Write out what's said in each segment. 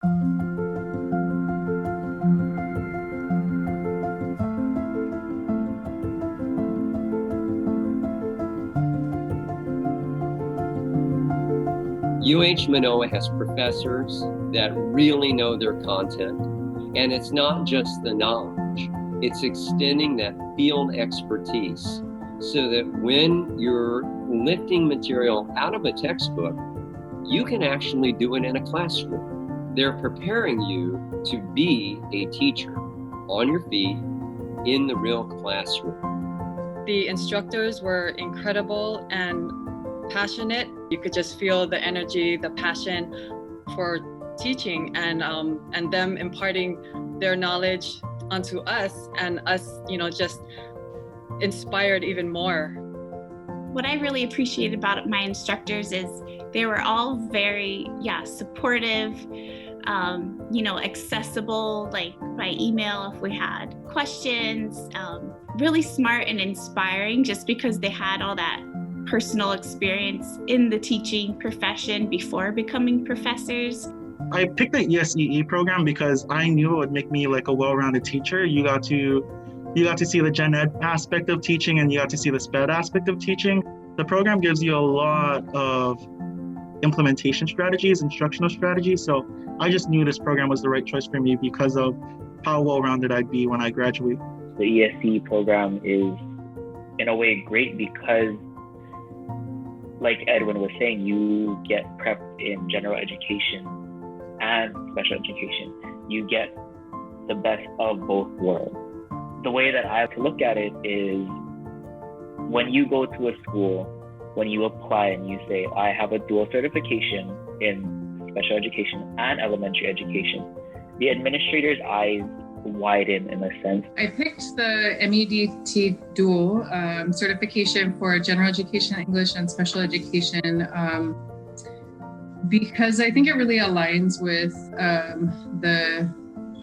UH Manoa has professors that really know their content, and it's not just the knowledge, it's extending that field expertise so that when you're lifting material out of a textbook, you can actually do it in a classroom. They're preparing you to be a teacher on your feet in the real classroom. The instructors were incredible and passionate. You could just feel the energy, the passion for teaching, and them imparting their knowledge onto us, and us, just inspired even more. What I really appreciated about my instructors is they were all very, supportive, accessible, like by email if we had questions, really smart and inspiring just because they had all that personal experience in the teaching profession before becoming professors. I picked the ESEE program because I knew it would make me like a well-rounded teacher. You got to see the gen ed aspect of teaching, and you got to see the SPED aspect of teaching. The program gives you a lot of implementation strategies, instructional strategies. So I just knew this program was the right choice for me because of how well-rounded I'd be when I graduate. The ESE program is in a way great because, like Edwin was saying, you get prepped in general education and special education. You get the best of both worlds. The way that I have to look at it is when you go to a school, when you apply and you say, I have a dual certification in special education and elementary education, the administrator's eyes widen in a sense. I picked the MEDT dual certification for general education, English, and special education because I think it really aligns with the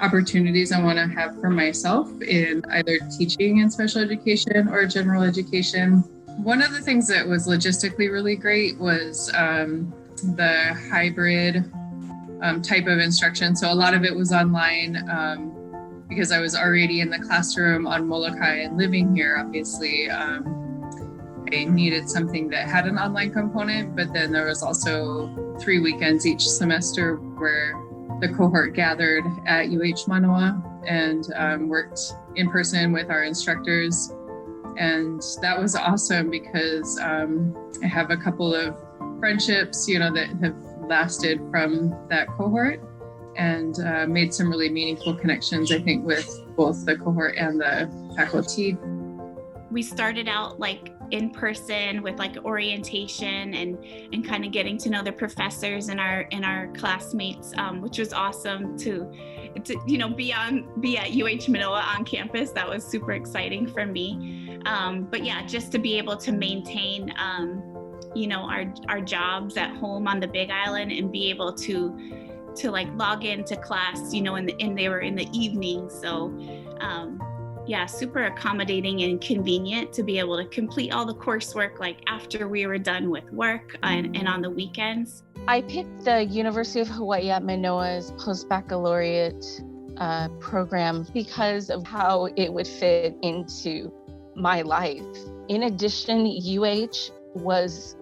opportunities I want to have for myself in either teaching in special education or general education. One of the things that was logistically really great was the hybrid type of instruction. So a lot of it was online because I was already in the classroom on Molokai and living here. Obviously, I needed something that had an online component, but then there was also 3 weekends each semester where the cohort gathered at UH Mānoa and worked in person with our instructors. And that was awesome because I have a couple of friendships, that have lasted from that cohort and made some really meaningful connections, I think, with both the cohort and the faculty. We started out like in person with like orientation and kind of getting to know the professors and our classmates, which was awesome to be at UH Manoa on campus. That was super exciting for me. But yeah, just to be able to maintain our jobs at home on the Big Island and be able to like log into class, and they were in the evening. So super accommodating and convenient to be able to complete all the coursework like after we were done with work and on the weekends. I picked the University of Hawai at Manoa's post-baccalaureate program because of how it would fit into my life. In addition, UH was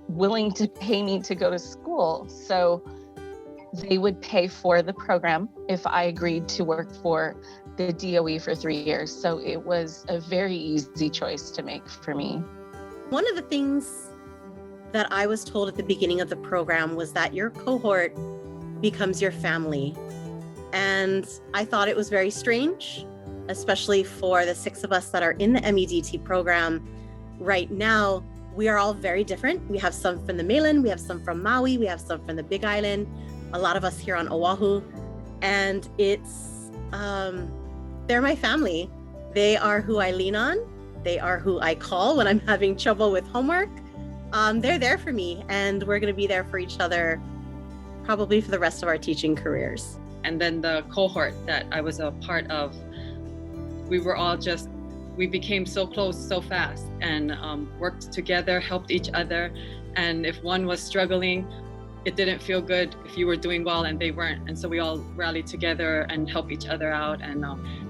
willing to pay me to go to school. So they would pay for the program if I agreed to work for the DOE for 3 years. So it was a very easy choice to make for me. One of the things that I was told at the beginning of the program was that your cohort becomes your family. And I thought it was very strange, especially for the 6 of us that are in the MEDT program. Right now, we are all very different. We have some from the mainland, we have some from Maui, we have some from the Big Island, a lot of us here on Oahu. And they're my family. They are who I lean on. They are who I call when I'm having trouble with homework. They're there for me, and we're going to be there for each other probably for the rest of our teaching careers. And then the cohort that I was a part of, we became so close so fast and worked together, helped each other. And if one was struggling, it didn't feel good if you were doing well and they weren't. And so we all rallied together and helped each other out. And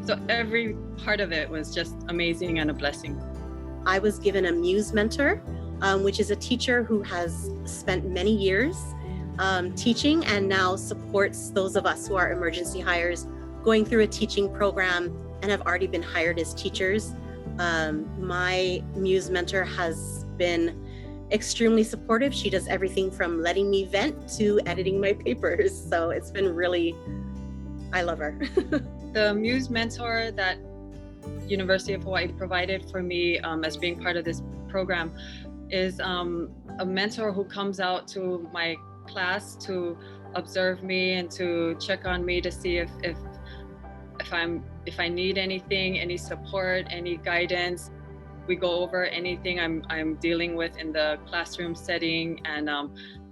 so every part of it was just amazing and a blessing. I was given a Muse mentor, which is a teacher who has spent many years teaching and now supports those of us who are emergency hires going through a teaching program and have already been hired as teachers. My Muse mentor has been extremely supportive. She does everything from letting me vent to editing my papers. So it's been really, I love her. The Muse mentor that University of Hawaii provided for me as being part of this program is a mentor who comes out to my class to observe me and to check on me to see if I need anything, any support, any guidance. We go over anything I'm dealing with in the classroom setting, and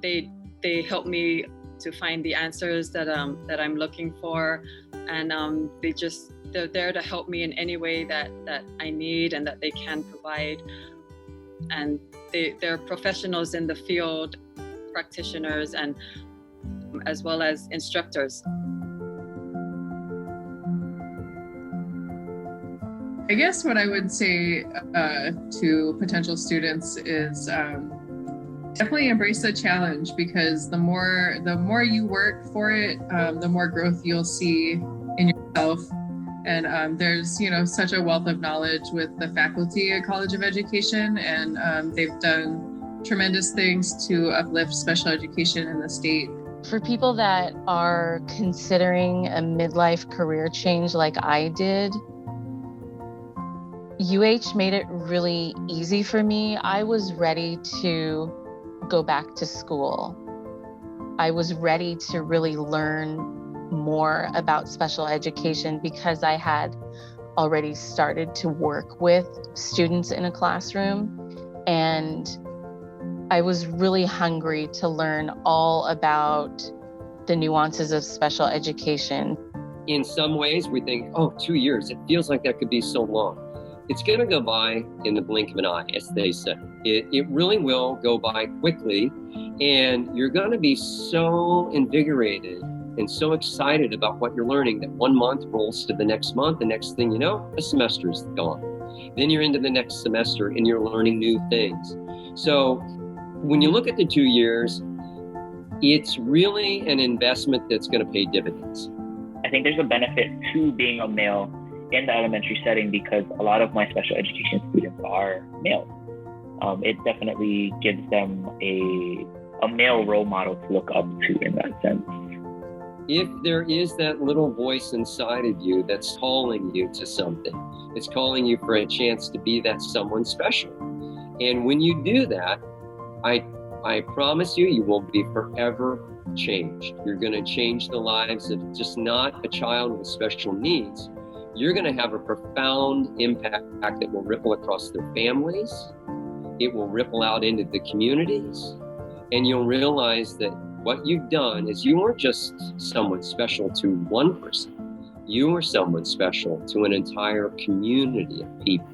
they help me to find the answers that I'm looking for, and they're there to help me in any way that I need and that they can provide. And they're professionals in the field, practitioners, and as well as instructors. I guess what I would say to potential students is definitely embrace the challenge, because the more you work for it, the more growth you'll see in yourself. And there's such a wealth of knowledge with the faculty at College of Education, and they've done tremendous things to uplift special education in the state. For people that are considering a midlife career change like I did, UH made it really easy for me. I was ready to go back to school. I was ready to really learn more about special education because I had already started to work with students in a classroom, and I was really hungry to learn all about the nuances of special education. In some ways, we think, 2 years, it feels like that could be so long. It's going to go by in the blink of an eye, as they say. It really will go by quickly, and you're going to be so invigorated and so excited about what you're learning that 1 month rolls to the next month. The next thing you know, a semester's gone. Then you're into the next semester and you're learning new things. So when you look at the 2 years, it's really an investment that's going to pay dividends. I think there's a benefit to being a male in the elementary setting because a lot of my special education students are male. It definitely gives them a male role model to look up to in that sense. If there is that little voice inside of you that's calling you to something, it's calling you for a chance to be that someone special. And when you do that, I promise you, you will be forever changed. You're going to change the lives of just not a child with special needs. You're going to have a profound impact that will ripple across their families. It will ripple out into the communities. And you'll realize that what you've done is you weren't just someone special to one person. You were someone special to an entire community of people.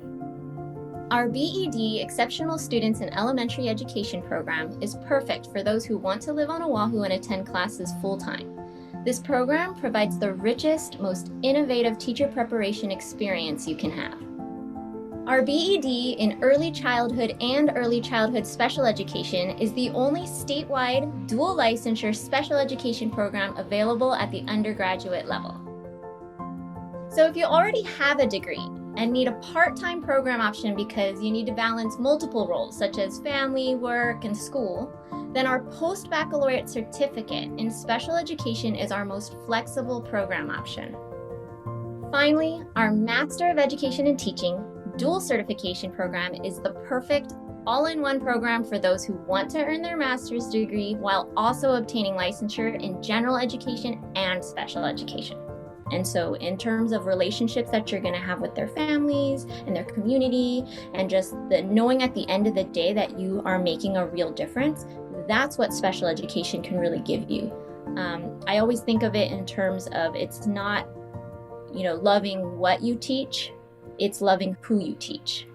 Our BED Exceptional Students in Elementary Education program is perfect for those who want to live on Oahu and attend classes full-time. This program provides the richest, most innovative teacher preparation experience you can have. Our BED in Early Childhood and Early Childhood Special Education is the only statewide dual licensure special education program available at the undergraduate level. So if you already have a degree and need a part-time program option because you need to balance multiple roles such as family, work, and school, then our post-baccalaureate certificate in special education is our most flexible program option. Finally, our Master of Education and Teaching dual certification program is the perfect all-in-one program for those who want to earn their master's degree while also obtaining licensure in general education and special education. And so in terms of relationships that you're going to have with their families and their community, and just the knowing at the end of the day that you are making a real difference, that's what special education can really give you. I always think of it in terms of it's not, loving what you teach, it's loving who you teach.